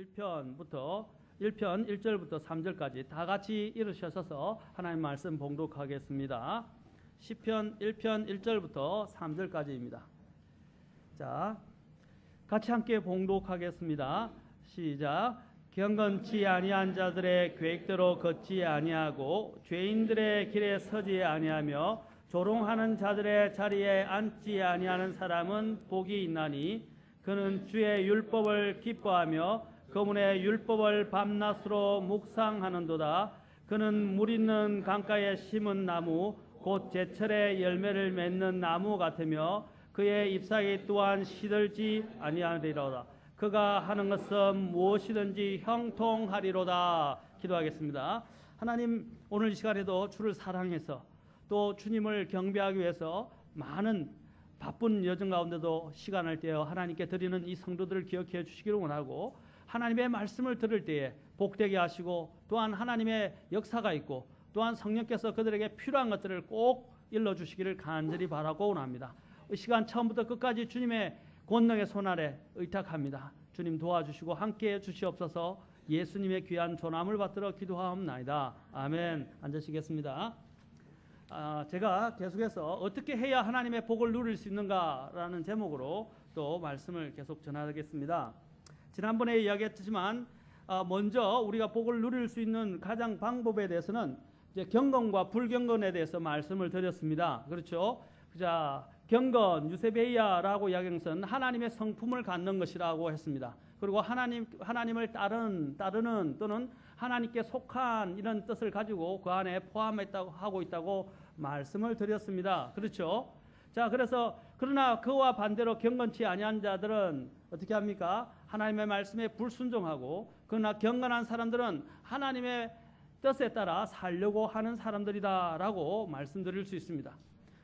1편 1절부터 3절까지 다 같이 일으셔서 하나님 말씀 봉독하겠습니다. 시편 1편 1절부터 3절까지입니다. 자, 같이 함께 봉독하겠습니다. 시작. 경건치 아니한 자들의 계획대로 걷지 아니하고 죄인들의 길에 서지 아니하며 조롱하는 자들의 자리에 앉지 아니하는 사람은 복이 있나니 그는 주의 율법을 기뻐하며 그분의 율법을 밤낮으로 묵상하는도다. 그는 물 있는 강가에 심은 나무 곧 제철에 열매를 맺는 나무 같으며 그의 잎사귀 또한 시들지 아니하리로다. 그가 하는 것은 무엇이든지 형통하리로다. 기도하겠습니다. 하나님, 오늘 이 시간에도 주를 사랑해서 또 주님을 경배하기 위해서 많은 바쁜 여정 가운데도 시간을 떼어 하나님께 드리는 이 성도들을 기억해 주시기를 원하고, 하나님의 말씀을 들을 때에 복되게 하시고 또한 하나님의 역사가 있고 또한 성령께서 그들에게 필요한 것들을 꼭 일러주시기를 간절히 바라고 원합니다. 이 시간 처음부터 끝까지 주님의 권능의 손 아래 의탁합니다. 주님 도와주시고 함께해 주시옵소서. 예수님의 귀한 존함을 받들어 기도하옵나이다. 아멘. 앉으시겠습니다. 제가 계속해서 어떻게 해야 하나님의 복을 누릴 수 있는가라는 제목으로 또 말씀을 계속 전하겠습니다. 지난번에 이야기했지만 먼저 우리가 복을 누릴 수 있는 가장 방법에 대해서는 이제 경건과 불경건에 대해서 말씀을 드렸습니다. 그렇죠? 자, 경건, 유세베이아라고 이야기한 하나님의 성품을 갖는 것이라고 했습니다. 그리고 하나님을 따르는 또는 하나님께 속한 이런 뜻을 가지고 그 안에 포함하고 있다고 말씀을 드렸습니다. 그렇죠? 자, 그러나 그와 반대로 경건치 아니한 자들은 어떻게 합니까? 하나님의 말씀에 불순종하고, 그러나 경건한 사람들은 하나님의 뜻에 따라 살려고 하는 사람들이다라고 말씀드릴 수 있습니다.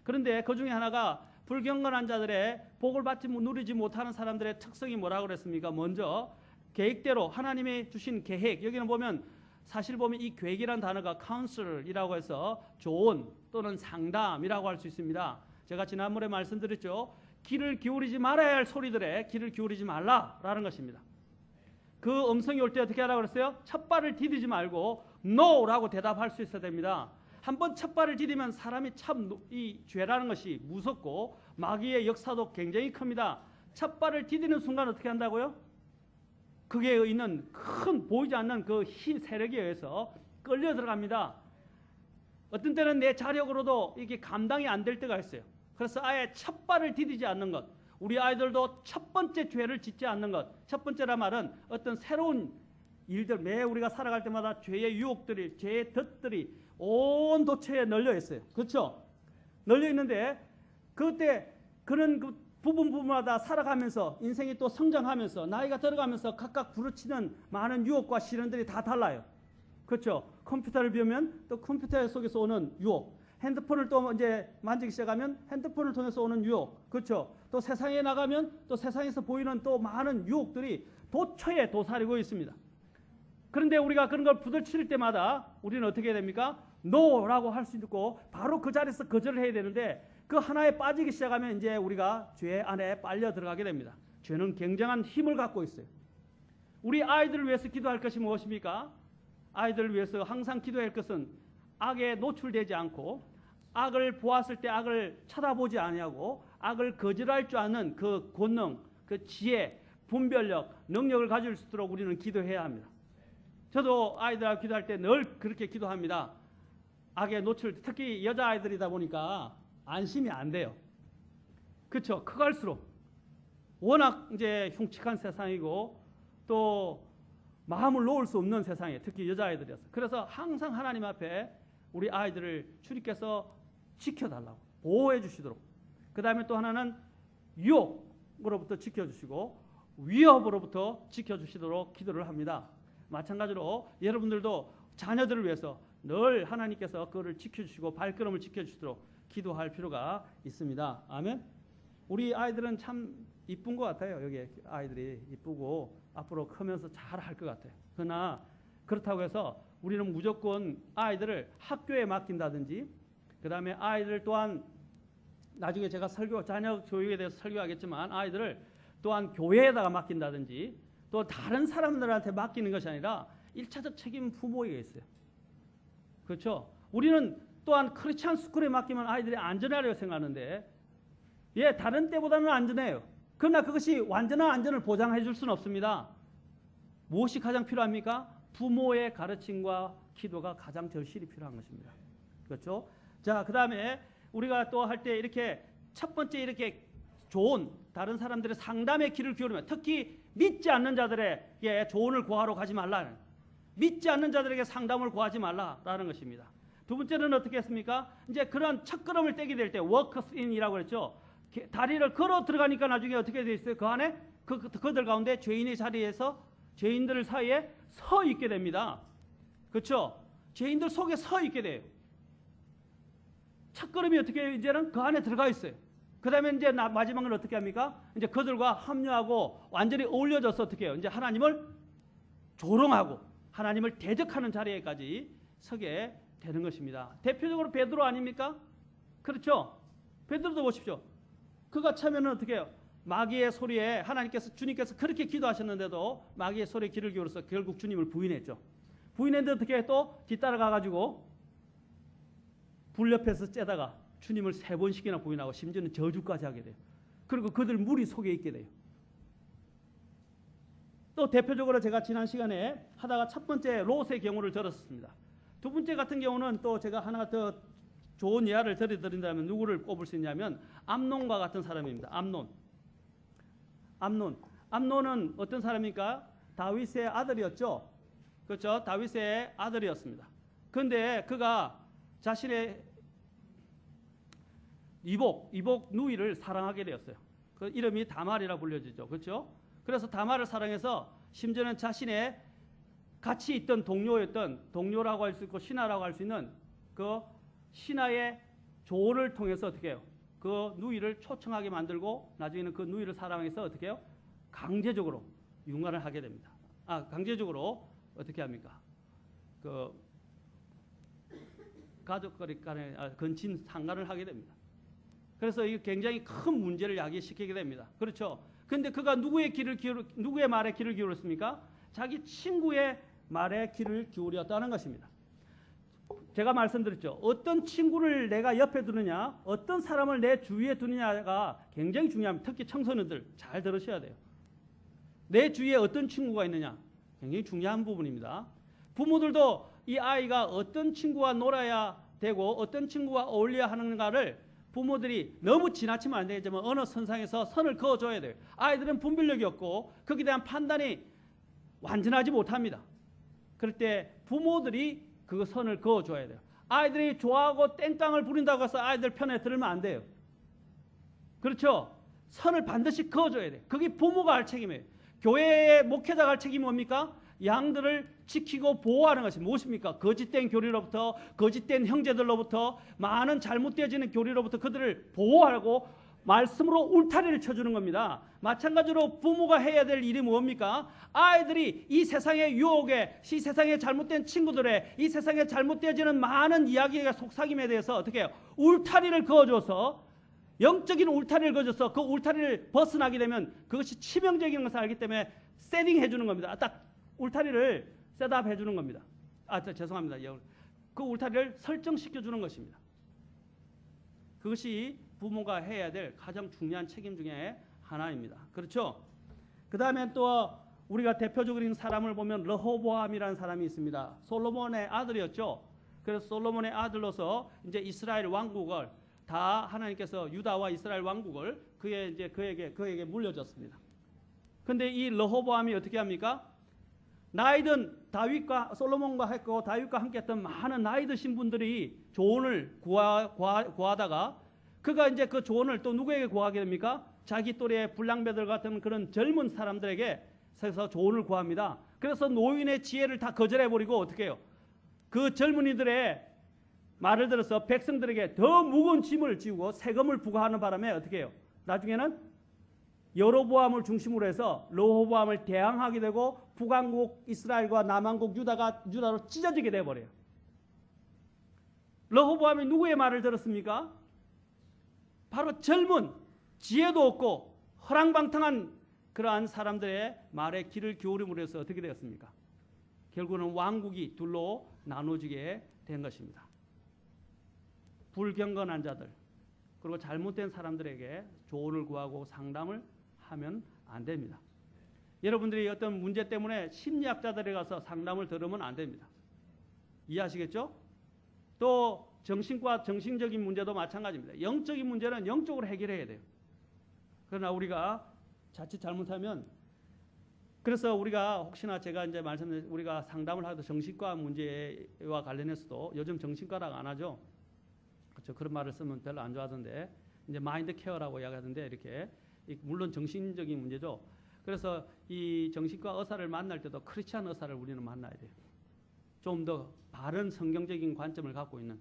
그런데 그 중에 하나가 불경건한 자들의 복을 누리지 못하는 사람들의 특성이 뭐라고 그랬습니까? 먼저 계획대로 하나님이 주신 계획, 여기는 보면 사실 보면 이 계획이라는 단어가 counsel이라고 해서 조언 또는 상담이라고 할 수 있습니다. 제가 지난번에 말씀드렸죠. 귀를 기울이지 말아야 할 소리들에 귀를 기울이지 말라라는 것입니다. 그 음성이 올 때 어떻게 하라고 그랬어요? 첫 발을 디디지 말고 NO라고 대답할 수 있어야 됩니다. 한번 첫 발을 디디면 사람이 참 이 죄라는 것이 무섭고 마귀의 역사도 굉장히 큽니다. 첫 발을 디디는 순간 어떻게 한다고요? 그게 있는 큰 보이지 않는 그 흰 세력에 의해서 끌려 들어갑니다. 어떤 때는 내 자력으로도 이게 감당이 안 될 때가 있어요. 그래서 아예 첫 발을 디디지 않는 것, 우리 아이들도 첫 번째 죄를 짓지 않는 것. 첫 번째라 말은 어떤 새로운 일들, 매 우리가 살아갈 때마다 죄의 유혹들이, 죄의 덫들이 온 도처에 널려 있어요. 그렇죠? 널려 있는데 그때 그런 그 부분마다 살아가면서 인생이 또 성장하면서 나이가 들어가면서 각각 부딪히는 많은 유혹과 시련들이 다 달라요. 그렇죠? 컴퓨터를 배우면 또 컴퓨터 속에서 오는 유혹, 핸드폰을 또 이제 만지기 시작하면 핸드폰을 통해서 오는 유혹, 그렇죠? 또 세상에 나가면 또 세상에서 보이는 또 많은 유혹들이 도처에 도사리고 있습니다. 그런데 우리가 그런 걸 부딪힐 때마다 우리는 어떻게 해야 됩니까? NO라고 할 수 있고 바로 그 자리에서 거절을 해야 되는데, 그 하나에 빠지기 시작하면 이제 우리가 죄 안에 빨려 들어가게 됩니다. 죄는 굉장한 힘을 갖고 있어요. 우리 아이들을 위해서 기도할 것이 무엇입니까? 아이들을 위해서 항상 기도할 것은 악에 노출되지 않고, 악을 보았을 때 악을 쳐다보지 아니하고 악을 거절할 줄 아는 그 권능, 그 지혜, 분별력, 능력을 가질 수 있도록 우리는 기도해야 합니다. 저도 아이들하고 기도할 때 늘 그렇게 기도합니다. 악에 노출, 특히 여자아이들이다 보니까 안심이 안 돼요. 그렇죠? 커갈수록 워낙 이제 흉측한 세상이고 또 마음을 놓을 수 없는 세상에, 특히 여자아이들이어서. 그래서 항상 하나님 앞에 우리 아이들을 주님께서 지켜달라고, 보호해 주시도록. 그 다음에 또 하나는 유혹으로부터 지켜주시고 위협으로부터 지켜주시도록 기도를 합니다. 마찬가지로 여러분들도 자녀들을 위해서 늘 하나님께서 그를 지켜주시고 발걸음을 지켜주시도록 기도할 필요가 있습니다. 아멘. 우리 아이들은 참 이쁜 것 같아요. 여기 아이들이 이쁘고 앞으로 크면서 잘 할 것 같아요. 그러나 그렇다고 해서 우리는 무조건 아이들을 학교에 맡긴다든지, 그 다음에 아이들 또한 나중에 제가 자녀 교육에 대해서 설교하겠지만 아이들을 또한 교회에다가 맡긴다든지 또 다른 사람들한테 맡기는 것이 아니라 1차적 책임은 부모에게 있어요. 그렇죠? 우리는 또한 크리스찬 스쿨에 맡기면 아이들이 안전하려고 생각하는데 예, 다른 때보다는 안전해요. 그러나 그것이 완전한 안전을 보장해 줄 수는 없습니다. 무엇이 가장 필요합니까? 부모의 가르침과 기도가 가장 절실히 필요한 것입니다. 그렇죠? 자, 그 다음에 우리가 또 할 때 이렇게 첫 번째 이렇게 좋은 다른 사람들의 상담의 귀를 기울이면 특히 믿지 않는 자들에게 조언을 구하러 가지 말라는, 믿지 않는 자들에게 상담을 구하지 말라라는 것입니다. 두 번째는 어떻게 했습니까? 이제 그런 첫걸음을 떼게 될 때 워커스 인이라고 그랬죠. 다리를 걸어 들어가니까 나중에 어떻게 돼 있어요? 그 안에 그들 가운데 죄인의 자리에서 죄인들 사이에 서 있게 됩니다. 그렇죠? 죄인들 속에 서 있게 돼요. 첫걸음이 어떻게 해요? 이제는 그 안에 들어가 있어요. 그 다음에 이제 마지막은 어떻게 합니까? 이제 그들과 합류하고 완전히 어울려져서 어떻게 해요? 이제 하나님을 조롱하고 하나님을 대적하는 자리에까지 서게 되는 것입니다. 대표적으로 베드로 아닙니까? 그렇죠? 베드로도 보십시오. 그가 차면은 어떻게 해요? 마귀의 소리에 주님께서 그렇게 기도하셨는데도 마귀의 소리에 귀를 기울여서 결국 주님을 부인했죠. 부인했는데 어떻게 또 뒤따라가 가지고 불 옆에서 째다가 주님을 3번씩이나 부인하고 심지어는 저주까지 하게 돼요. 그리고 그들 무리 속에 있게 돼요. 또 대표적으로 제가 지난 시간에 하다가 첫 번째 롯의 경우를 들었습니다. 두 번째 같은 경우는 또 제가 하나 더 좋은 예화를 드린다면 누구를 꼽을 수 있냐면 암논과 같은 사람입니다. 암논은 어떤 사람입니까? 다윗의 아들이었죠. 그렇죠? 다윗의 아들이었습니다. 그런데 그가 자신의 이복 누이를 사랑하게 되었어요. 그 이름이 다말이라 불려지죠. 그렇죠? 그래서 다말을 사랑해서 심지어는 자신의 같이 있던 동료라고 할 수 있고 신하라고 할 수 있는 그 신하의 조언을 통해서 어떻게 해요? 그 누이를 초청하게 만들고 나중에는 그 누이를 사랑해서 어떻게 해요? 강제적으로 융화를 하게 됩니다. 강제적으로 어떻게 합니까? 그 가족끼리 간에 건친 상간을 하게 됩니다. 그래서 이게 굉장히 큰 문제를 야기시키게 됩니다. 그렇죠? 근데 그가 누구의 말에 귀를 기울였습니까? 자기 친구의 말에 귀를 기울였다는 것입니다. 제가 말씀드렸죠. 어떤 친구를 내가 옆에 두느냐, 어떤 사람을 내 주위에 두느냐가 굉장히 중요합니다. 특히 청소년들 잘 들으셔야 돼요. 내 주위에 어떤 친구가 있느냐 굉장히 중요한 부분입니다. 부모들도 이 아이가 어떤 친구와 놀아야 되고 어떤 친구와 어울려야 하는가를 부모들이 너무 지나치면 안 되겠지만 어느 선상에서 선을 그어줘야 돼요. 아이들은 분별력이 없고 거기에 대한 판단이 완전하지 못합니다. 그럴 때 부모들이 그 선을 그어줘야 돼요. 아이들이 좋아하고 땡깡을 부린다고 해서 아이들 편에 들으면 안 돼요. 그렇죠? 선을 반드시 그어줘야 돼요. 그게 부모가 할 책임이에요. 교회의 목회자가 할 책임이 뭡니까? 양들을 지키고 보호하는 것이 무엇입니까? 거짓된 교리로부터, 거짓된 형제들로부터, 많은 잘못되어지는 교리로부터 그들을 보호하고 말씀으로 울타리를 쳐주는 겁니다. 마찬가지로 부모가 해야 될 일이 뭡니까? 아이들이 이 세상의 유혹에, 이 세상의 잘못된 친구들의, 이 세상에 잘못되어지는 많은 이야기의 속삭임에 대해서 어떻게 해요? 울타리를 그어줘서, 영적인 울타리를 그어줘서 그 울타리를 벗어나게 되면 그것이 치명적인 것을 알기 때문에 세팅해 주는 겁니다. 딱 울타리를 셋업해 주는 겁니다. 죄송합니다. 그 울타리를 설정시켜 주는 것입니다. 그것이 부모가 해야 될 가장 중요한 책임 중에 하나입니다. 그렇죠? 그 다음에 또 우리가 대표적인 사람을 보면 르호보암이라는 사람이 있습니다. 솔로몬의 아들이었죠. 그래서 솔로몬의 아들로서 이제 이스라엘 왕국을 다 하나님께서 유다와 이스라엘 왕국을 그에게 물려줬습니다. 근데 이 르호보암이 어떻게 합니까? 나이든 다윗과 솔로몬과 했고 다윗과 함께했던 많은 나이 드신 분들이 조언을 구하다가 그가 이제 그 조언을 또 누구에게 구하게 됩니까? 자기 또래의 불량배들 같은 그런 젊은 사람들에게 서서 조언을 구합니다. 그래서 노인의 지혜를 다 거절해버리고 어떻게 해요? 그 젊은이들의 말을 들어서 백성들에게 더 무거운 짐을 지우고 세금을 부과하는 바람에 어떻게 해요? 나중에는 여로보암을 중심으로 해서 르호보암을 대항하게 되고 북왕국 이스라엘과 남왕국 유다로 찢어지게 돼버려요. 르호보암이 누구의 말을 들었습니까? 바로 젊은 지혜도 없고 허랑방탕한 그러한 사람들의 말에 귀를 기울임으로 해서 어떻게 되었습니까? 결국은 왕국이 둘로 나눠지게 된 것입니다. 불경건한 자들 그리고 잘못된 사람들에게 조언을 구하고 상담을 하면 안 됩니다. 여러분들이 어떤 문제 때문에 심리학자들에 가서 상담을 들으면 안 됩니다. 이해하시겠죠? 또 정신과 정신적인 문제도 마찬가지입니다. 영적인 문제는 영적으로 해결해야 돼요. 그러나 우리가 자칫 잘못하면 그래서 우리가 혹시나 제가 이제 말씀드린 우리가 상담을 하도 정신과 문제와 관련해서도 요즘 정신과라고 안 하죠. 그렇죠. 그런 말을 쓰면 별로 안 좋아하던데 이제 마인드 케어라고 이야기하던데 이렇게 물론 정신적인 문제죠. 그래서 이 정신과 의사를 만날 때도 크리스찬 의사를 우리는 만나야 돼요. 좀 더 바른 성경적인 관점을 갖고 있는.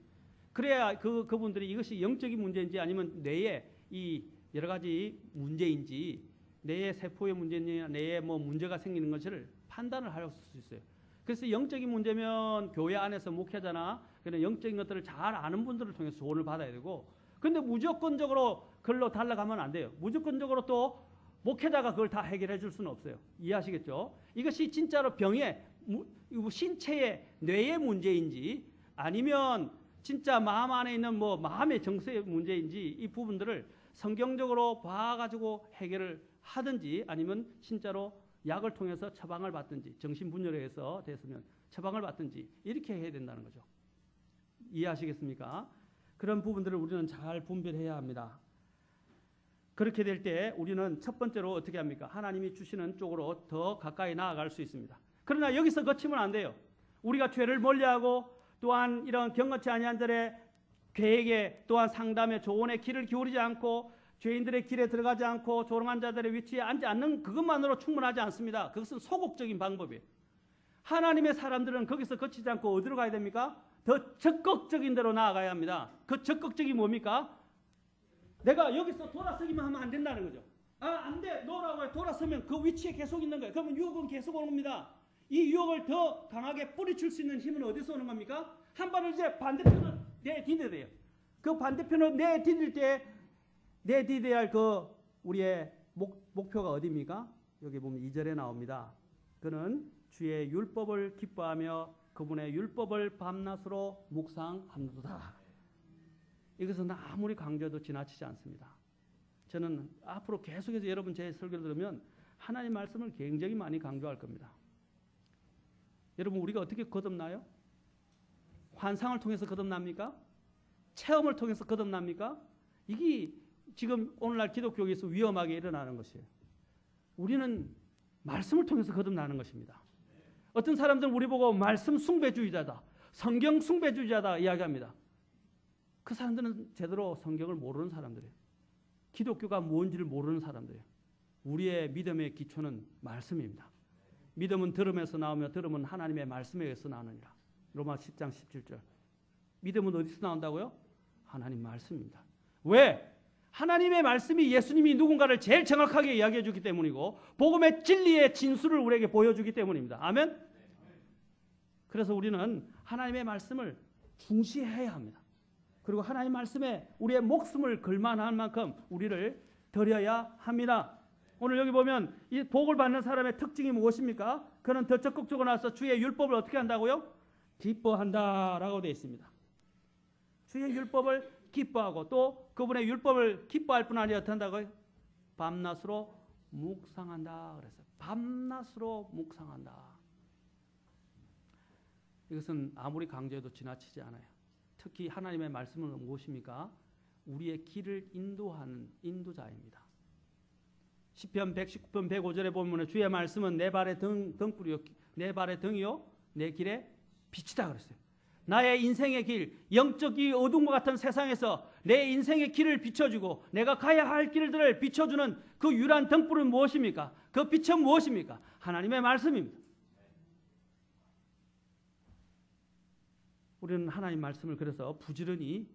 그래야 그분들이 이것이 영적인 문제인지 아니면 뇌에 이 여러 가지 문제인지 뇌의 세포의 문제인지 뇌에 뭐 문제가 생기는 것을 판단을 할 수 있어요. 그래서 영적인 문제면 교회 안에서 목회자나 그런 영적인 것들을 잘 아는 분들을 통해서 조언을 받아야 되고 근데 무조건적으로 그걸로 달라가면 안 돼요. 무조건적으로 또 목회자가 그걸 다 해결해 줄 수는 없어요. 이해하시겠죠? 이것이 진짜로 병의 신체의 뇌의 문제인지 아니면 진짜 마음 안에 있는 뭐 마음의 정서의 문제인지 이 부분들을 성경적으로 봐가지고 해결을 하든지 아니면 진짜로 약을 통해서 처방을 받든지 정신분열에서 됐으면 처방을 받든지 이렇게 해야 된다는 거죠. 이해하시겠습니까? 그런 부분들을 우리는 잘 분별해야 합니다. 그렇게 될 때 우리는 첫 번째로 어떻게 합니까? 하나님이 주시는 쪽으로 더 가까이 나아갈 수 있습니다. 그러나 여기서 거치면 안 돼요. 우리가 죄를 멀리하고 또한 이런 경건치 아니한 자들의 계획에 또한 상담에 조언에 귀를 기울이지 않고 죄인들의 길에 들어가지 않고 조롱한 자들의 위치에 앉지 않는 그것만으로 충분하지 않습니다. 그것은 소극적인 방법이에요. 하나님의 사람들은 거기서 거치지 않고 어디로 가야 됩니까? 더 적극적인 데로 나아가야 합니다. 그 적극적이 뭡니까? 내가 여기서 돌아서기만 하면 안 된다는 거죠. 안 돼. 너라고 돌아서면 그 위치에 계속 있는 거예요. 그러면 유혹은 계속 오는 겁니다. 이 유혹을 더 강하게 뿌리칠 수 있는 힘은 어디서 오는 겁니까? 한 발을 이제 반대편으로 내디뎌야 돼요. 그 반대편으로 내디딜 때 내디뎌야 할 그 우리의 목표가 어디입니까? 여기 보면 2절에 나옵니다. 그는 주의 율법을 기뻐하며 그분의 율법을 밤낮으로 묵상함도다. 이것은 아무리 강조해도 지나치지 않습니다. 저는 앞으로 계속해서 여러분 제 설교를 들으면 하나님 말씀을 굉장히 많이 강조할 겁니다. 여러분 우리가 어떻게 거듭나요? 환상을 통해서 거듭납니까? 체험을 통해서 거듭납니까? 이게 지금 오늘날 기독교에서 위험하게 일어나는 것이에요. 우리는 말씀을 통해서 거듭나는 것입니다. 어떤 사람들은 우리 보고 말씀 숭배주의자다, 성경 숭배주의자다 이야기합니다. 그 사람들은 제대로 성경을 모르는 사람들이에요. 기독교가 뭔지를 모르는 사람들이에요. 우리의 믿음의 기초는 말씀입니다. 믿음은 들음에서 나오며 들음은 하나님의 말씀에 의해서 나오느니라. 로마 10장 17절. 믿음은 어디서 나온다고요? 하나님 말씀입니다. 왜? 하나님의 말씀이 예수님이 누군가를 제일 정확하게 이야기해 주기 때문이고 복음의 진리의 진수를 우리에게 보여주기 때문입니다. 아멘? 그래서 우리는 하나님의 말씀을 중시해야 합니다. 그리고 하나님 말씀에 우리의 목숨을 걸만한 만큼 우리를 드려야 합니다. 오늘 여기 보면 이 복을 받는 사람의 특징이 무엇입니까? 그는 더 적극적으로 나서 주의 율법을 어떻게 한다고요? 기뻐한다라고 되어 있습니다. 주의 율법을 기뻐하고 또 그분의 율법을 기뻐할 뿐 아니라 어떻게 한다고요? 밤낮으로 묵상한다 그랬어요. 밤낮으로 묵상한다. 이것은 아무리 강조해도 지나치지 않아요. 특히 하나님의 말씀은 무엇입니까? 우리의 길을 인도하는 인도자입니다. 시편 119편 105절에 보면 주의 말씀은 내 발의 등불이요 내 발의 등이요 내 길의 빛이다 그랬어요. 나의 인생의 길, 영적 이 어둠과 같은 세상에서 내 인생의 길을 비춰주고 내가 가야 할 길들을 비춰주는 그 유일한 등불은 무엇입니까? 그 빛은 무엇입니까? 하나님의 말씀입니다. 우리는 하나님 말씀을 그래서 부지런히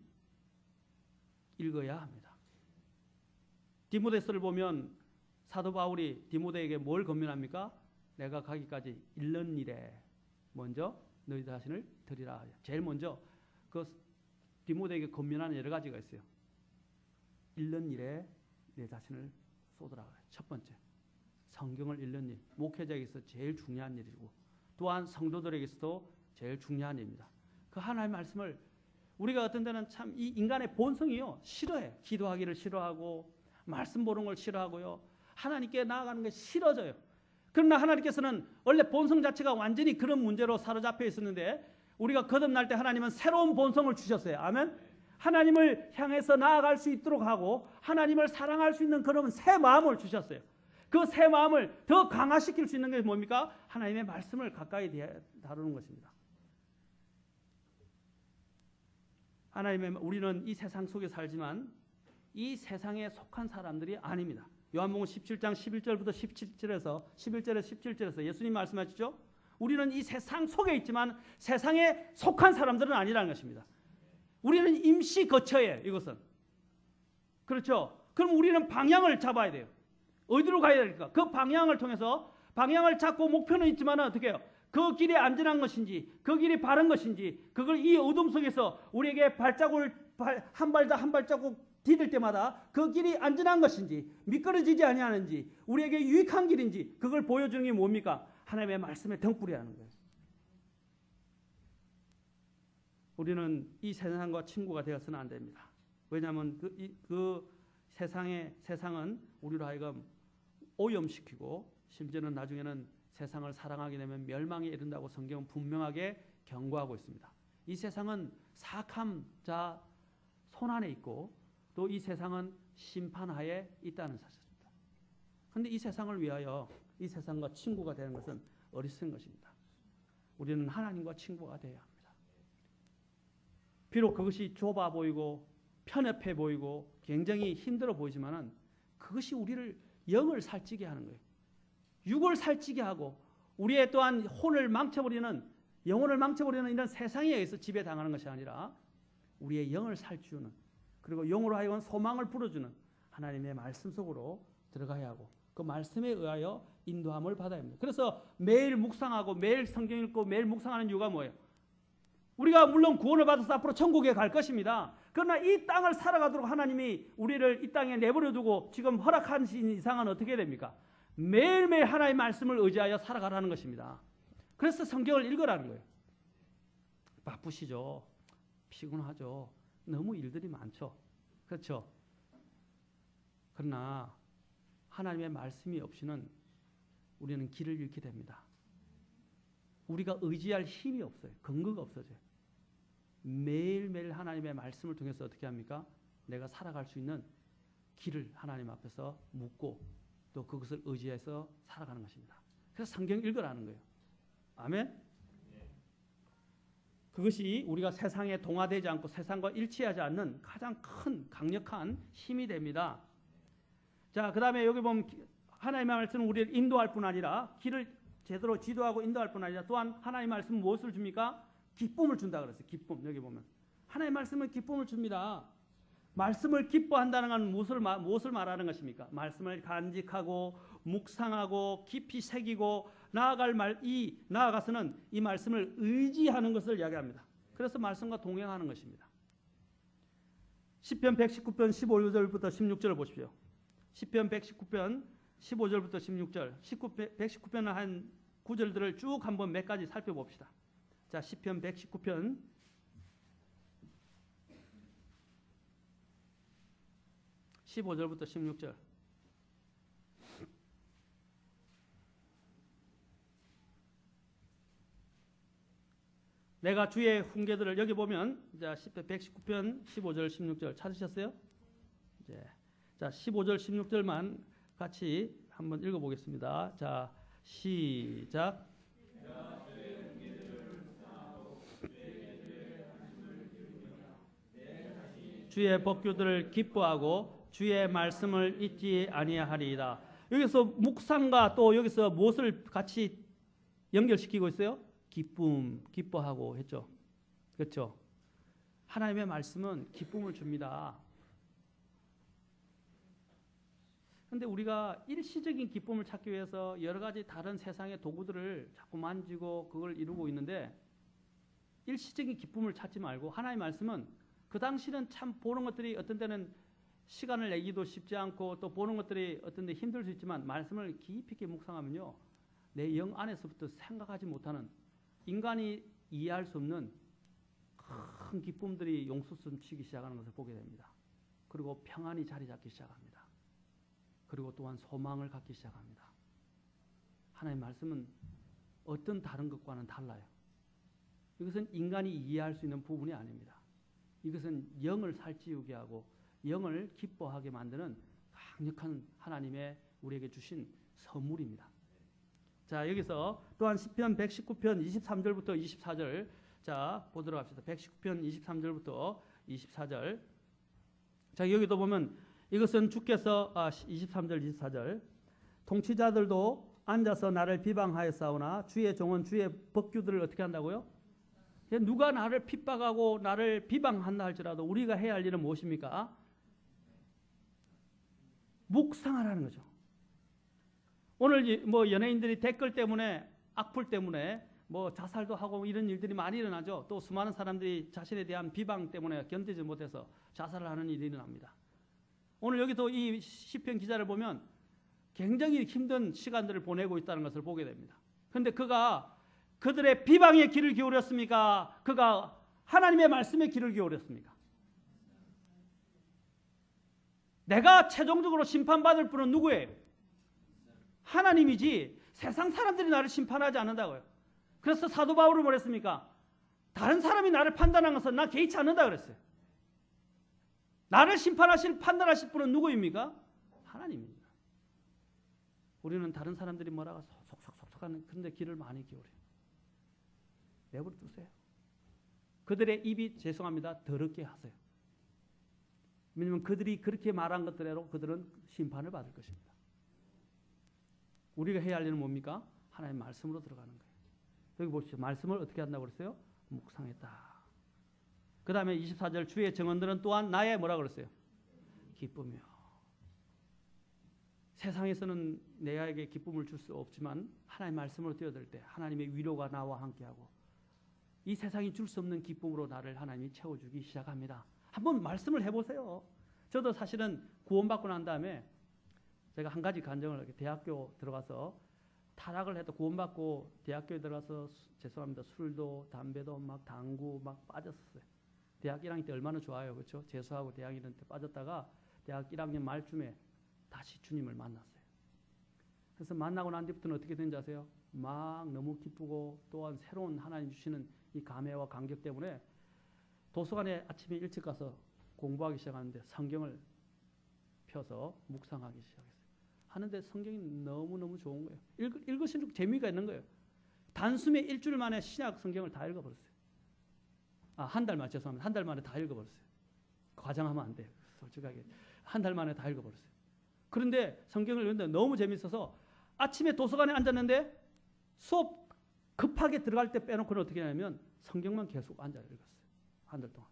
읽어야 합니다. 디모데서를 보면 사도 바울이 디모데에게 뭘 권면합니까? 내가 가기까지 일른 일에 먼저 너희 자신을 드리라. 제일 먼저 그 디모데에게 권면하는 여러 가지가 있어요. 일른 일에 내 자신을 쏟으라. 첫 번째. 성경을 읽는 일, 목회자에게서 제일 중요한 일이고 또한 성도들에게서도 제일 중요한 일입니다. 그 하나님의 말씀을 우리가 어떤 때는 참 이 인간의 본성이요 싫어해. 기도하기를 싫어하고 말씀 보는 걸 싫어하고요. 하나님께 나아가는 게 싫어져요. 그러나 하나님께서는 원래 본성 자체가 완전히 그런 문제로 사로잡혀 있었는데 우리가 거듭날 때 하나님은 새로운 본성을 주셨어요. 아멘. 하나님을 향해서 나아갈 수 있도록 하고 하나님을 사랑할 수 있는 그런 새 마음을 주셨어요. 그 새 마음을 더 강화시킬 수 있는 게 뭡니까? 하나님의 말씀을 가까이 다루는 것입니다. 우리는 이 세상 속에 살지만 이 세상에 속한 사람들이 아닙니다. 요한복음 17장 11절부터 11절에서 예수님 말씀하시죠. 우리는 이 세상 속에 있지만 세상에 속한 사람들은 아니라는 것입니다. 우리는 임시 거처예요. 이것은. 그렇죠. 그럼 우리는 방향을 잡아야 돼요. 어디로 가야 될까? 그 방향을 통해서 방향을 잡고 목표는 있지만 어떻게 해요? 그 길이 안전한 것인지 그 길이 바른 것인지 그걸 이 어둠 속에서 우리에게 발자국을 한 발자국 디딜 때마다 그 길이 안전한 것인지 미끄러지지 아니하는지 우리에게 유익한 길인지 그걸 보여주는 게 뭡니까? 하나님의 말씀에 등불이 하는 거예요. 우리는 이 세상과 친구가 되어서는 안 됩니다. 왜냐하면 그 세상은 우리로 하여금 오염시키고 심지어는 나중에는 세상을 사랑하게 되면 멸망에 이른다고 성경은 분명하게 경고하고 있습니다. 이 세상은 사악한 자 손안에 있고 또 이 세상은 심판하에 있다는 사실입니다. 그런데 이 세상을 위하여 이 세상과 친구가 되는 것은 어리석은 것입니다. 우리는 하나님과 친구가 되어야 합니다. 비록 그것이 좁아 보이고 편협해 보이고 굉장히 힘들어 보이지만은 그것이 우리를 영을 살찌게 하는 거예요. 육을 살찌게 하고 우리의 또한 혼을 망쳐버리는 영혼을 망쳐버리는 이런 세상에 의해서 지배당하는 것이 아니라 우리의 영을 살찌우는 그리고 영으로 하여금 소망을 불어주는 하나님의 말씀 속으로 들어가야 하고 그 말씀에 의하여 인도함을 받아야 합니다. 그래서 매일 묵상하고 매일 성경 읽고 매일 묵상하는 이유가 뭐예요? 우리가 물론 구원을 받아서 앞으로 천국에 갈 것입니다. 그러나 이 땅을 살아가도록 하나님이 우리를 이 땅에 내버려두고 지금 허락하신 이상은 어떻게 됩니까? 매일매일 하나님의 말씀을 의지하여 살아가라는 것입니다. 그래서 성경을 읽으라는 거예요. 바쁘시죠? 피곤하죠? 너무 일들이 많죠? 그렇죠? 그러나 하나님의 말씀이 없이는 우리는 길을 잃게 됩니다. 우리가 의지할 힘이 없어요. 근거가 없어져요. 매일매일 하나님의 말씀을 통해서 어떻게 합니까? 내가 살아갈 수 있는 길을 하나님 앞에서 묻고 또 그것을 의지해서 살아가는 것입니다. 그래서 성경 읽으라는 거예요. 아멘? 그것이 우리가 세상에 동화되지 않고 세상과 일치하지 않는 가장 큰 강력한 힘이 됩니다. 자, 그 다음에 여기 보면 하나님의 말씀은 우리를 인도할 뿐 아니라 길을 제대로 지도하고 인도할 뿐 아니라 또한 하나님의 말씀은 무엇을 줍니까? 기쁨을 준다 그랬어요. 기쁨. 여기 보면 하나님의 말씀은 기쁨을 줍니다. 말씀을 기뻐한다는 건 무엇을 말하는 것입니까? 말씀을 간직하고 묵상하고 깊이 새기고 나아가서는 이 말씀을 의지하는 것을 이야기합니다. 그래서 말씀과 동행하는 것입니다. 시편 119편 15절부터 16절을 보십시오. 시편 119편 15절부터 16절 119편의 한 구절들을 쭉 한번 몇 가지 살펴봅시다. 자, 시편 119편 15절부터 16절. 내가 주의 훈계들을 여기 보면 자, 119편 15절 16절 찾으셨어요? 이제 자, 15절 16절만 같이 한번 읽어 보겠습니다. 자, 시작. 주의 법규들을 기뻐하고 주의 말씀을 잊지 아니하리이다. 여기서 묵상과 또 여기서 무엇을 같이 연결시키고 있어요? 기쁨, 기뻐하고 했죠. 그렇죠? 하나님의 말씀은 기쁨을 줍니다. 그런데 우리가 일시적인 기쁨을 찾기 위해서 여러 가지 다른 세상의 도구들을 자꾸 만지고 그걸 이루고 있는데 일시적인 기쁨을 찾지 말고 하나님의 말씀은 그 당시는 참 보는 것들이 어떤 때는 시간을 내기도 쉽지 않고 또 보는 것들이 어떤 데 힘들 수 있지만 말씀을 깊이 있게 묵상하면요. 내 영 안에서부터 생각하지 못하는 인간이 이해할 수 없는 큰 기쁨들이 용솟음 치기 시작하는 것을 보게 됩니다. 그리고 평안이 자리 잡기 시작합니다. 그리고 또한 소망을 갖기 시작합니다. 하나님의 말씀은 어떤 다른 것과는 달라요. 이것은 인간이 이해할 수 있는 부분이 아닙니다. 이것은 영을 살찌우게 하고 영을 기뻐하게 만드는 강력한 하나님의 우리에게 주신 선물입니다. 자, 여기서 또한 시편 119편 23절부터 24절 자, 보도록 합시다. 119편 23절부터 24절. 자, 여기도 보면 이것은 주께서 23절 24절 통치자들도 앉아서 나를 비방하였사오나 주의 종은 주의 법규들을 어떻게 한다고요? 누가 나를 핍박하고 나를 비방한다 할지라도 우리가 해야 할 일은 무엇입니까? 묵상하라는 거죠. 오늘 뭐 연예인들이 댓글 때문에 악플 때문에 뭐 자살도 하고 이런 일들이 많이 일어나죠. 또 수많은 사람들이 자신에 대한 비방 때문에 견디지 못해서 자살을 하는 일이 일어납니다. 오늘 여기도 이 시편 기자를 보면 굉장히 힘든 시간들을 보내고 있다는 것을 보게 됩니다. 그런데 그가 그들의 비방에 귀를 기울였습니까? 그가 하나님의 말씀에 귀를 기울였습니까? 내가 최종적으로 심판받을 분은 누구예요? 하나님이지 세상 사람들이 나를 심판하지 않는다고요. 그래서 사도 바울은 뭐랬습니까? 다른 사람이 나를 판단한 것은 나 개의치 않는다 그랬어요. 나를 심판하실 판단하실 분은 누구입니까? 하나님입니다. 우리는 다른 사람들이 뭐라고 속속속속 하는 그런데 귀를 많이 기울여요. 내버려 두세요. 그들의 입이 죄송합니다. 더럽게 하세요. 왜냐하면 그들이 그렇게 말한 것대로 그들은 심판을 받을 것입니다. 우리가 해야 할 일은 뭡니까? 하나님의 말씀으로 들어가는 거예요. 여기 보십시오. 말씀을 어떻게 한다고 그랬어요? 묵상했다. 그 다음에 24절 주의 정언들은 또한 나의 뭐라 그랬어요? 기쁨이요. 세상에서는 내게 기쁨을 줄 수 없지만 하나님의 말씀으로 뛰어들 때 하나님의 위로가 나와 함께하고 이 세상이 줄 수 없는 기쁨으로 나를 하나님이 채워주기 시작합니다. 한번 말씀을 해보세요. 저도 사실은 구원받고 난 다음에 제가 한 가지 간증을 이렇게 대학교 들어가서 타락을 해도 구원받고 대학교에 들어가서 죄송합니다. 술도 담배도 막 당구 막 빠졌어요. 대학 1학년 때 얼마나 좋아요. 그렇죠? 재수하고 대학 1학년 때 빠졌다가 대학 1학년 말쯤에 다시 주님을 만났어요. 그래서 만나고 난 뒤부터는 어떻게 된지 아세요? 막 너무 기쁘고 또한 새로운 하나님 주시는 이 감회와 감격 때문에 도서관에 아침에 일찍 가서 공부하기 시작하는데 성경을 펴서 묵상하기 시작했어요. 하는데 성경이 너무너무 좋은 거예요. 읽으시는 재미가 있는 거예요. 단숨에 일주일 만에 신약 성경을 다 읽어버렸어요. 한 달 만에 죄송합니다. 한 달 만에 다 읽어버렸어요. 과장하면 안 돼요. 솔직하게. 한 달 만에 다 읽어버렸어요. 그런데 성경을 읽는데 너무 재밌어서 아침에 도서관에 앉았는데 수업 급하게 들어갈 때 빼놓고는 어떻게 하냐면 성경만 계속 앉아 읽었어요. 한 달 동안.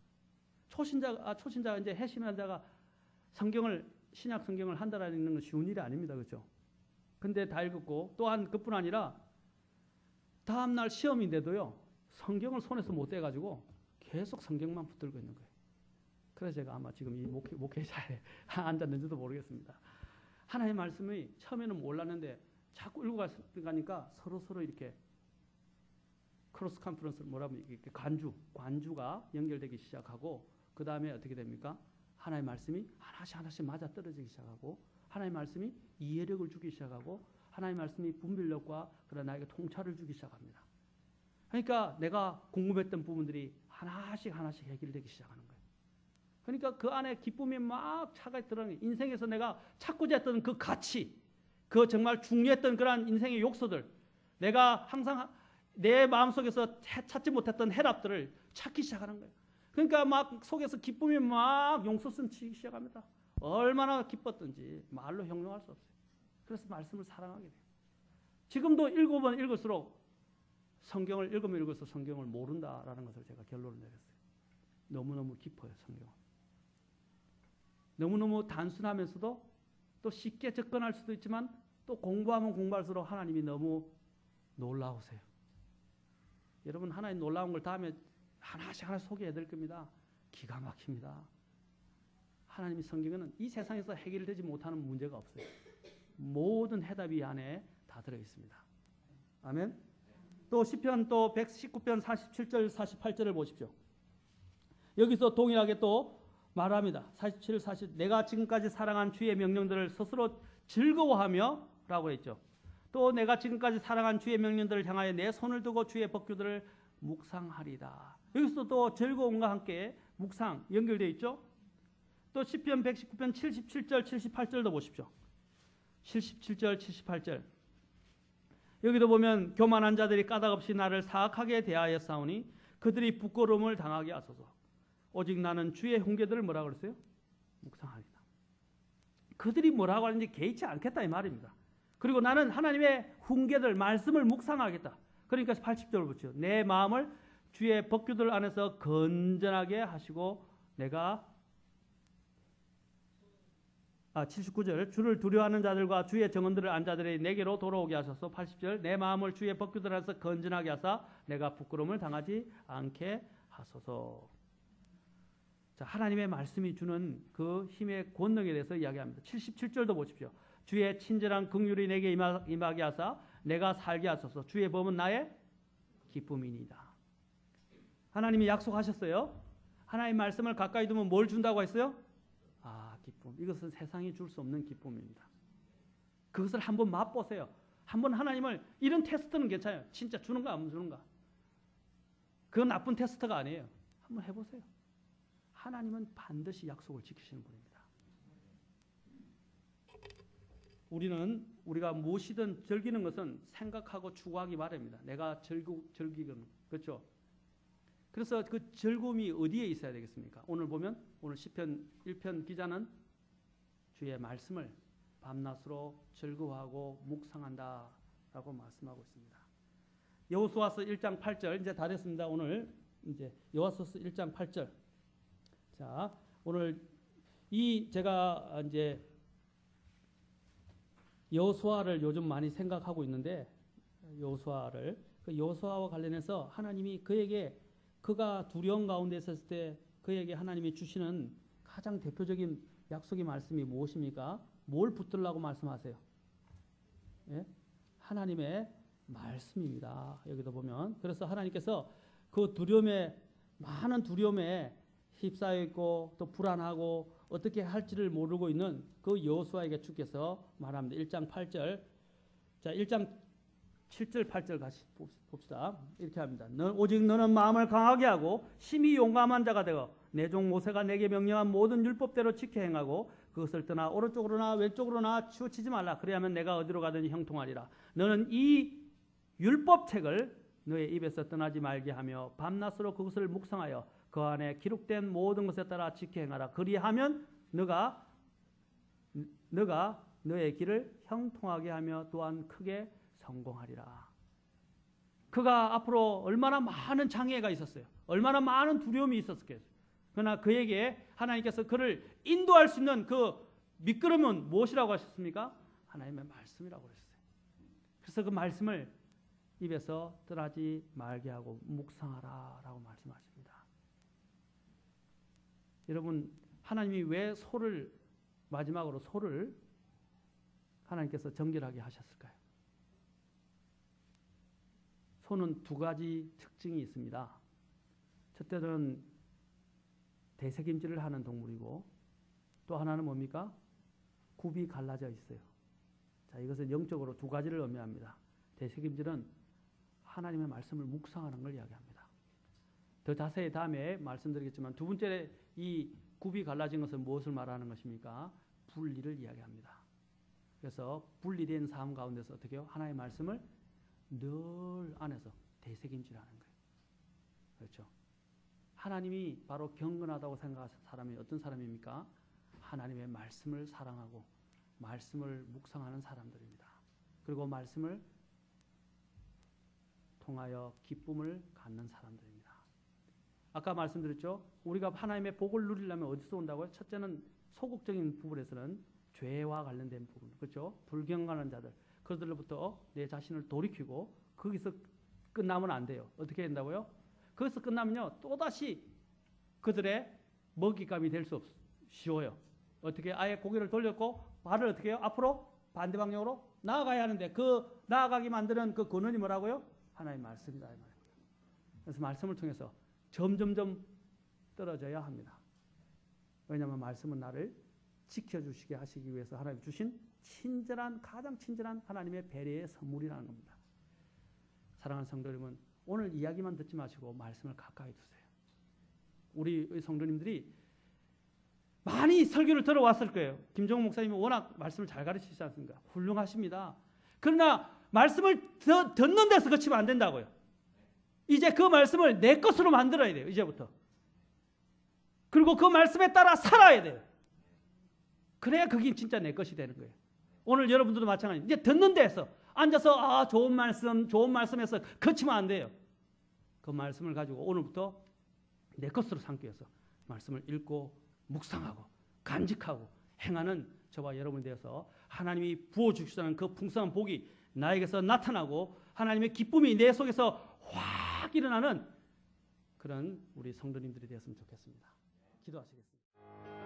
초신자가 이제 해심한 자가 신약 성경을 한 달 안에 읽는 건 쉬운 일이 아닙니다. 그렇죠? 근데 다 읽었고 또한 그뿐 아니라 다음날 시험인데도요. 성경을 손에서 못 떼가지고 계속 성경만 붙들고 있는 거예요. 그래서 제가 아마 지금 이 목회자에 앉았는지도 모르겠습니다. 하나님의 말씀이 처음에는 몰랐는데 자꾸 읽어가니까 서로 이렇게 크로스 컨퍼런스 뭐라면 이렇게 관주가 연결되기 시작하고 그 다음에 어떻게 됩니까? 하나님의 말씀이 하나씩 맞아 떨어지기 시작하고 하나님의 말씀이 이해력을 주기 시작하고 하나님의 말씀이 분별력과 그런 나에게 통찰을 주기 시작합니다. 그러니까 내가 궁금했던 부분들이 하나씩 해결되기 시작하는 거예요. 그러니까 그 안에 기쁨이 막 차가 들어가는 거예요. 인생에서 내가 찾고자 했던 그 가치, 그 정말 중요했던 그런 인생의 욕소들, 내가 항상 내 마음속에서 찾지 못했던 해답들을 찾기 시작하는 거예요. 그러니까 막 속에서 기쁨이 막 용솟음 치기 시작합니다. 얼마나 기뻤던지 말로 형용할 수 없어요. 그래서 말씀을 사랑하게 돼요. 지금도 읽어보면 읽을수록 성경을 읽으면 읽을수록 성경을 모른다라는 것을 제가 결론을 내렸어요. 너무너무 깊어요. 성경은. 너무너무 단순하면서도 또 쉽게 접근할 수도 있지만 또 공부하면 공부할수록 하나님이 너무 놀라우세요. 여러분 하나님 놀라운 걸 다음에 하나씩 소개해 드릴 겁니다. 기가 막힙니다. 하나님의 성경에는 이 세상에서 해결되지 못하는 문제가 없어요. 모든 해답이 이 안에 다 들어 있습니다. 아멘. 또 시편 또 119편 47절 48절을 보십시오. 여기서 동일하게 또 말합니다. 47, 40 내가 지금까지 사랑한 주의 명령들을 스스로 즐거워하며 라고 했죠. 또 내가 지금까지 사랑한 주의 명령들을 향하여 내 손을 두고 주의 법규들을 묵상하리다. 여기서 또 즐거움과 함께 묵상 연결되어 있죠. 또 시편 119편 77절 78절도 보십시오. 77절 78절 여기도 보면 교만한 자들이 까닭없이 나를 사악하게 대하였사오니 그들이 부끄러움을 당하게 하소서. 오직 나는 주의 훈계들을 뭐라고 그랬어요? 묵상하리다. 그들이 뭐라고 하는지 개의치 않겠다 이 말입니다. 그리고 나는 하나님의 훈계들 말씀을 묵상하겠다. 그러니까 80절을 붙여 내 마음을 주의 법규들 안에서 건전하게 하시고 내가 79절 주를 두려워하는 자들과 주의 정언들을 안 자들이 내게로 돌아오게 하셔서 80절 내 마음을 주의 법규들 안에서 건전하게 하사 내가 부끄러움을 당하지 않게 하소서. 자, 하나님의 말씀이 주는 그 힘의 권능에 대해서 이야기합니다. 77절도 보십시오. 주의 친절한 긍휼이 내게 임하게 하사 내가 살게 하소서. 주의 법은 나의 기쁨이니이다. 하나님이 약속하셨어요. 하나님의 말씀을 가까이 두면 뭘 준다고 했어요? 기쁨. 이것은 세상이 줄 수 없는 기쁨입니다. 그것을 한번 맛보세요. 한번 하나님을 이런 테스트는 괜찮아요. 진짜 주는가 안 주는가. 그건 나쁜 테스트가 아니에요. 한번 해보세요. 하나님은 반드시 약속을 지키시는 분입니다. 우리가 무엇이든 즐기는 것은 생각하고 추구하기 바랍니다. 내가 즐기는 그렇죠. 그래서 그 즐거움이 어디에 있어야 되겠습니까? 오늘 보면 오늘 시편 1편 기자는 주의 말씀을 밤낮으로 즐거워하고 묵상한다라고 말씀하고 있습니다. 여호수아서 1장 8절 이제 다 됐습니다. 오늘 이제 여호수아서 1장 8절. 자, 오늘 제가 이제 여호수아를 요즘 많이 생각하고 있는데 그 여호수아와 관련해서 하나님이 그가 두려움 가운데 있었을 때 그에게 하나님이 주시는 가장 대표적인 약속의 말씀이 무엇입니까? 뭘 붙들라고 말씀하세요? 예? 하나님의 말씀입니다. 여기도 보면 그래서 하나님께서 그 많은 두려움에 휩싸여 있고 또 불안하고 어떻게 할지를 모르고 있는 그 여호수아에게 주께서 말합니다. 1장 8절. 자, 1장 7절 8절 같이 봅시다. 이렇게 합니다. 오직 너는 마음을 강하게 하고 심히 용감한 자가 되어 내 종 모세가 내게 명령한 모든 율법대로 지켜 행하고 그것을 떠나 오른쪽으로나 왼쪽으로나 치우치지 말라. 그래야만 내가 어디로 가든지 형통하리라. 너는 이 율법책을 너의 입에서 떠나지 말게 하며 밤낮으로 그것을 묵상하여 그 안에 기록된 모든 것에 따라 지켜 행하라. 그리하면 너가 너의 길을 형통하게 하며 또한 크게 성공하리라. 그가 앞으로 얼마나 많은 장애가 있었어요. 얼마나 많은 두려움이 있었겠어요. 그러나 그에게 하나님께서 그를 인도할 수 있는 그 미끄럼은 무엇이라고 하셨습니까? 하나님의 말씀이라고 그랬어요. 그래서 그 말씀을 입에서 떠나지 말게 하고 묵상하라 라고 말씀하십니다. 여러분, 하나님이 왜 마지막으로 소를 하나님께서 정결하게 하셨을까요? 소는 두 가지 특징이 있습니다. 첫째는 대책임질을 하는 동물이고 또 하나는 뭡니까? 굽이 갈라져 있어요. 자, 이것은 영적으로 두 가지를 의미합니다. 대책임질은 하나님의 말씀을 묵상하는 걸 이야기합니다. 더 자세히 다음에 말씀드리겠지만 두 번째 이 굽이 갈라진 것은 무엇을 말하는 것입니까? 분리를 이야기합니다. 그래서 분리된 삶 가운데서 어떻게 해요? 하나님의 말씀을 늘 안에서 대책임질하는 거예요. 그렇죠? 하나님이 바로 경건하다고 생각하는 사람이 어떤 사람입니까? 하나님의 말씀을 사랑하고 말씀을 묵상하는 사람들입니다. 그리고 말씀을 통하여 기쁨을 갖는 사람들입니다. 아까 말씀드렸죠? 우리가 하나님의 복을 누리려면 어디서 온다고요? 첫째는 소극적인 부분에서는 죄와 관련된 부분, 그렇죠? 불경건한 자들, 그들로부터 내 자신을 돌이키고 거기서 끝나면 안 돼요. 어떻게 된다고요? 거기서 끝나면요, 또다시 그들의 먹잇감이 될 수 쉬워요. 어떻게 아예 고개를 돌렸고 발을 어떻게 해요? 앞으로 반대 방향으로 나아가야 하는데 그 나아가게 만드는 그 근원이 뭐라고요? 하나님의 말씀이다. 이 말입니다. 그래서 말씀을 통해서 점점점 떨어져야 합니다. 왜냐하면 말씀은 나를 지켜주시게 하시기 위해서 하나님 주신 친절한 가장 친절한 하나님의 배려의 선물이라는 겁니다. 사랑하는 성도 여러분, 오늘 이야기만 듣지 마시고 말씀을 가까이 두세요. 우리 성도님들이 많이 설교를 들어왔을 거예요. 김종욱 목사님은 워낙 말씀을 잘 가르치시지 않습니까? 훌륭하십니다. 그러나 말씀을 듣는 데서 그치면 안 된다고요. 이제 그 말씀을 내 것으로 만들어야 돼요. 이제부터. 그리고 그 말씀에 따라 살아야 돼요. 그래야 그게 진짜 내 것이 되는 거예요. 오늘 여러분들도 마찬가지예요. 이제 듣는 데서 앉아서 좋은 말씀에서 그치면 안 돼요. 그 말씀을 가지고 오늘부터 내 것으로 삼기 위해서 말씀을 읽고 묵상하고 간직하고 행하는 저와 여러분이 되어서 하나님이 부어주시다는 그 풍성한 복이 나에게서 나타나고 하나님의 기쁨이 내 속에서 확 일어나는 그런 우리 성도님들이 되었으면 좋겠습니다. 기도하시겠습니다.